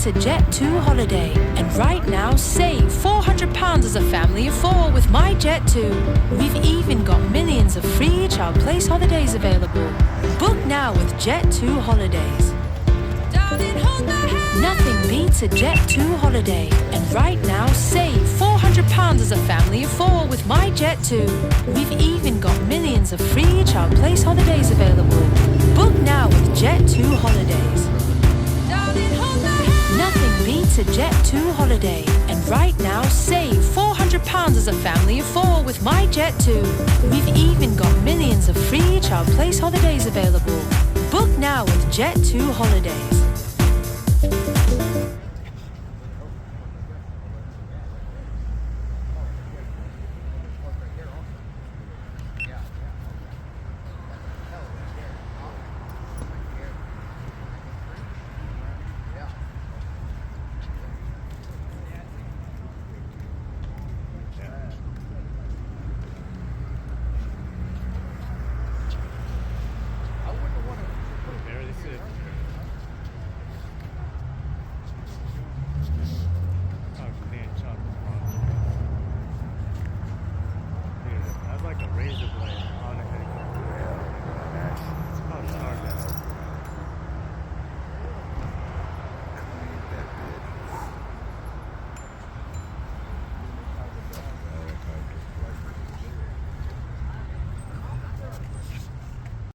beats a Jet2 holiday. And right now, save £400 as a family of four with My Jet2. We've even got millions of free child place holidays available. Book now with Jet2 holidays. Darling, hold my hand. Nothing beats a Jet2 holiday. And right now, save £400 as a family of four with My Jet2. We've even got millions of free child place holidays available. Book now with Jet2 holidays. Darling, hold my hand. Nothing beats a Jet2 holiday. And right now, save £400 as a family of four with My Jet2. We've even got millions of free child place holidays available. Book now with Jet2 holidays.